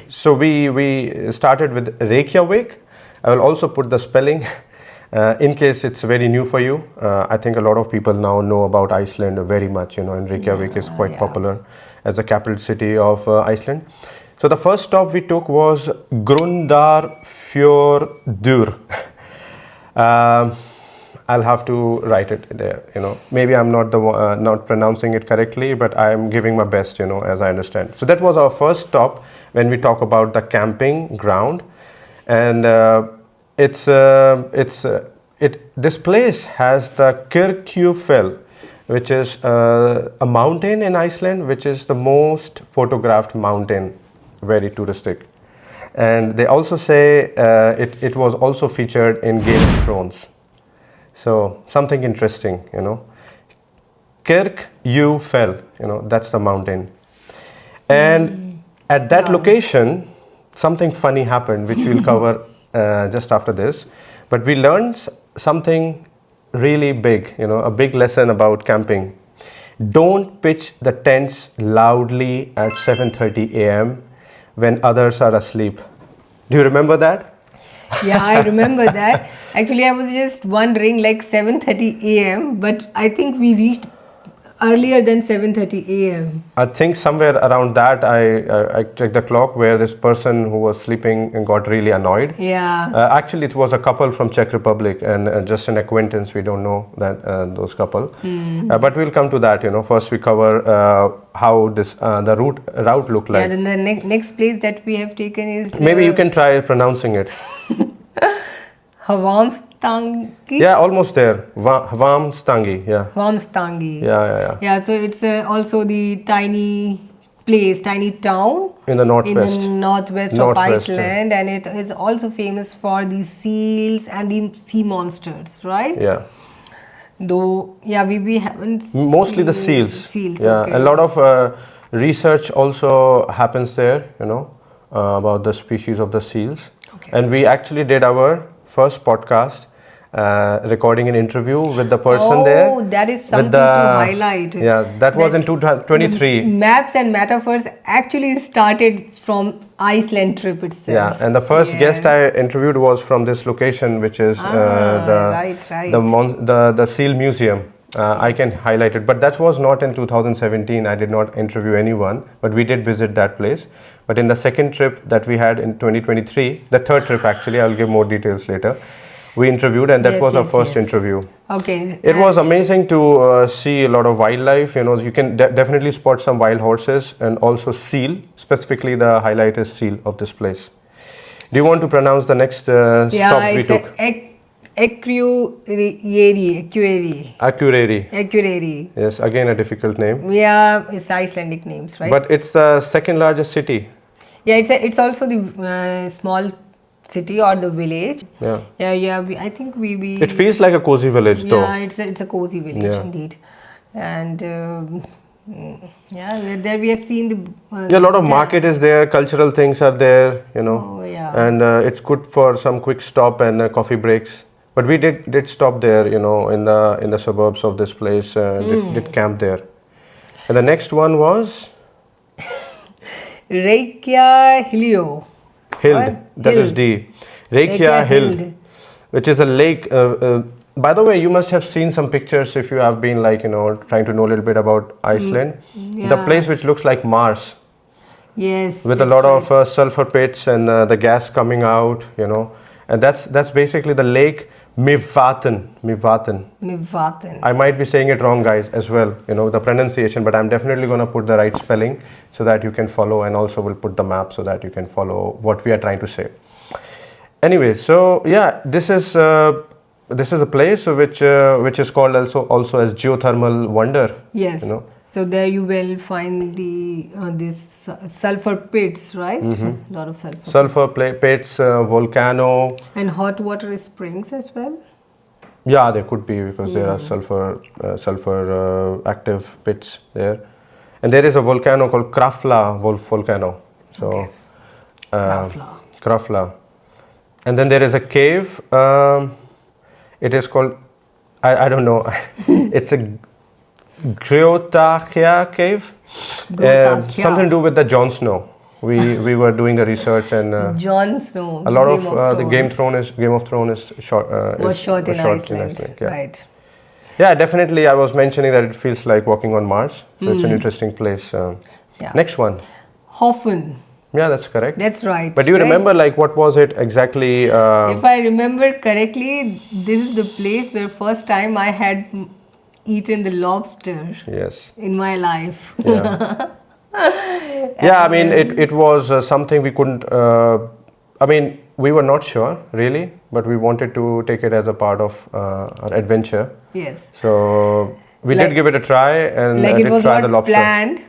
So we started with Reykjavík. I will also put the spelling in case it's very new for you. I think a lot of people now know about Iceland very much. And Reykjavík is quite popular as the capital city of Iceland. So the first stop we took was Grundarfjörður. I'll have to write it there. Maybe I'm not not pronouncing it correctly, but I'm giving my best. As I understand. So that was our first stop when we talk about the camping ground, and this place has the Kirkjufell, which is a mountain in Iceland, which is the most photographed mountain, very touristic. And they also say it was also featured in Game of Thrones. So something interesting, Kirkjufell, that's the mountain. And at that location, something funny happened, which we'll cover just after this. But we learned something really big, a big lesson about camping. Don't pitch the tents loudly at 7:30 a.m. when others are asleep. Do you remember that? Yeah, I remember that. Actually, I was just wondering, like 7:30 a.m., but I think we reached earlier than 7:30 a.m. I think somewhere around that, I checked the clock where this person who was sleeping and got really annoyed. Yeah. Actually, it was a couple from Czech Republic and just an acquaintance. We don't know that those couple. But we'll come to that. First we cover how the route looked like. Yeah. Then the next place that we have taken is maybe you can try pronouncing it. Hvamstangi. Yeah, almost there. Hvamstangi. Yeah. Hvamstangi. Yeah. Yeah, so it's also the tiny town in the northwest. Of Iceland, and it is also famous for the seals and the sea monsters, right? Yeah. Though, we haven't. Mostly the seals. Seals. Yeah, okay. a lot of research also happens there. About the species of the seals. Okay. And we actually did our first podcast, recording an interview with the person there. Oh, that is something to highlight. Yeah, that was in 2023. Maps and metaphors actually started from Iceland trip itself. Yeah, and the first guest I interviewed was from this location, which is the Seal Museum. I can highlight it, but that was not in 2017. I did not interview anyone, but we did visit that place. But in the second trip that we had in 2023, the third trip actually, I'll give more details later, we interviewed, and that was our first interview. Okay. It was amazing to see a lot of wildlife. You can definitely spot some wild horses and also seal. Specifically, the highlight is seal of this place. Do you want to pronounce the next stop we took? Akureyri. Yes, again a difficult name. Yeah, it's Icelandic names, right? But it's the second largest city. Yeah, it's also the small city or the village. Yeah. I think we. It feels like a cozy village, though. Yeah, it's a cozy village indeed, and there we have seen the. A lot of market is there. Cultural things are there. Oh, yeah. And it's good for some quick stop and coffee breaks. But we did stop there, in the suburbs of this place. Did camp there. And the next one was Reykjavík. That is the Reykjavík, which is a lake. By the way, you must have seen some pictures if you have been trying to know a little bit about Iceland. Yeah. The place which looks like Mars. Yes. With a lot of sulfur pits and the gas coming out, and that's basically the lake Myvatn. I might be saying it wrong, guys, as well, the pronunciation, but I'm definitely going to put the right spelling so that you can follow, and also we'll put the map so that you can follow what we are trying to say. Anyway, so yeah, this is a place which is called also as geothermal wonder. Yes. So there you will find this sulfur pits, right? Mm-hmm. A lot of sulfur pits, volcano. And hot water springs as well? Yeah, there could be, because there are sulfur active pits there. And there is a volcano called Krafla volcano. So, Krafla. And then there is a cave. It is called, I don't know, it's a Grjótárkja cave. Something to do with the Jon Snow. We were doing the research and Jon Snow. a lot of the Game of Thrones is shot was shot in Iceland. Yeah. Right. Yeah, definitely. I was mentioning that it feels like walking on Mars. So it's an interesting place. Yeah. Next one. Höfn. Yeah, that's correct. That's right. But do you remember, like, what was it exactly? If I remember correctly, this is the place where first time I had eaten the lobster. Yes. In my life. Yeah. Yeah, I mean, it was something we couldn't. I mean, we were not sure really, but we wanted to take it as a part of our adventure. Yes. So we did give it a try and like did it was try not the lobster. planned.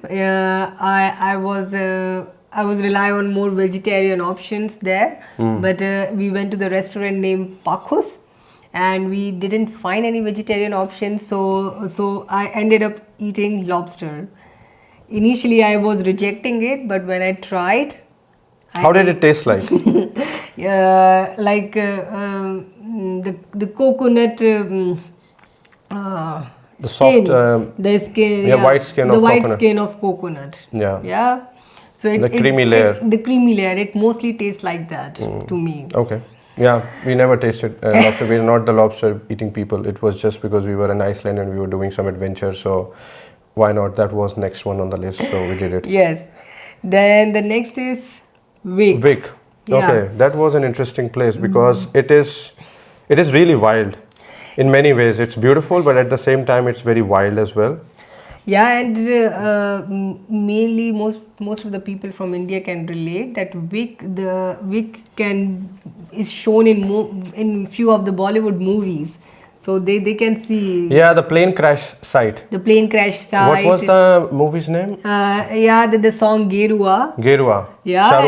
I was relying on more vegetarian options there, but we went to the restaurant named Pakus, and we didn't find any vegetarian options. So I ended up eating lobster. Initially, I was rejecting it, but when I tried, how did it taste like? Like the coconut. The skin, soft, the skin, yeah, white skin the of white coconut. skin of coconut. Yeah. Yeah. So The creamy layer. The creamy layer. It mostly tastes like that to me. Okay. Yeah, we never tasted lobster. We're not the lobster eating people. It was just because we were in Iceland and we were doing some adventure. So why not? That was next one on the list. So we did it. Yes. Then the next is Vik. Vik. Yeah. Okay, that was an interesting place because it is really wild. In many ways, it's beautiful, but at the same time, it's very wild as well. Yeah, and mainly most of the people from India can relate that Vik is shown in few of the Bollywood movies, so they can see. Yeah, the plane crash site. The plane crash site. What was the movie's name? Yeah, the song Gerua. Gerua. Yeah, Shah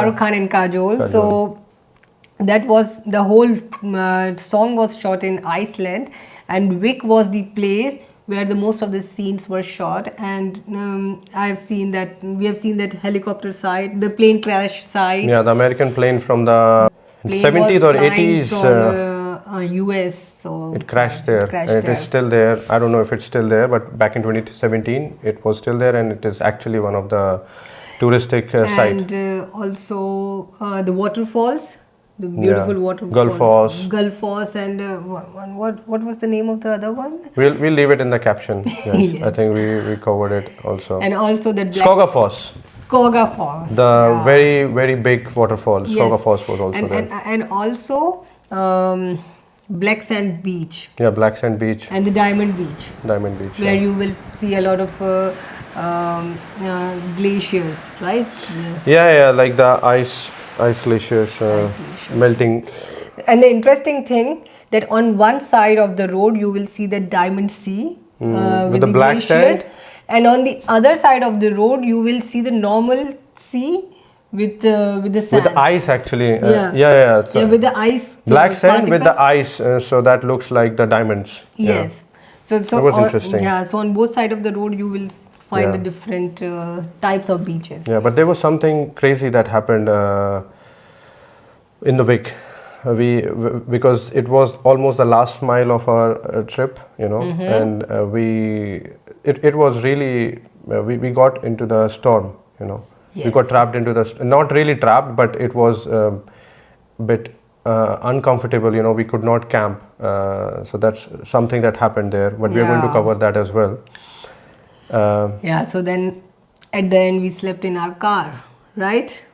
Rukh Khan and Kajol. So that was the whole song was shot in Iceland, and Vik was the place where the most of the scenes were shot. And we have seen that helicopter site, the plane crash site. Yeah, the American plane from the 70s or 80s. From US, so it crashed there. It is still there. I don't know if it's still there, but back in 2017, it was still there, and it is actually one of the touristic sites. And also the waterfalls. The beautiful waterfalls. Gulf Falls and what was the name of the other one? We'll leave it in the caption. Yes. Yes. I think we covered it also. And also the Skoga Falls. The very, very big waterfall. Yes. Skoga Falls was also there. And also Black Sand Beach. Yeah, Black Sand Beach. And the Diamond Beach. Where you will see a lot of glaciers, right? Yeah, like the ice glaciers melting. And the interesting thing that on one side of the road you will see the Diamond Sea with the black glaciers, sand. and on the other side of the road you will see the normal sea with the sand. With the ice actually. Yeah, with the ice. Black sand with the ice, so that looks like the diamonds. Yes. Yeah. So it was interesting. Yeah, so on both sides of the road you will find the different types of beaches. Yeah, but there was something crazy that happened in the Vik. Because it was almost the last mile of our trip, and it was really we got into the storm, Yes. We got trapped into not really trapped, but it was a bit uncomfortable, we could not camp, so that's something that happened there, but we are going to cover that as well. So then at the end we slept in our car, right?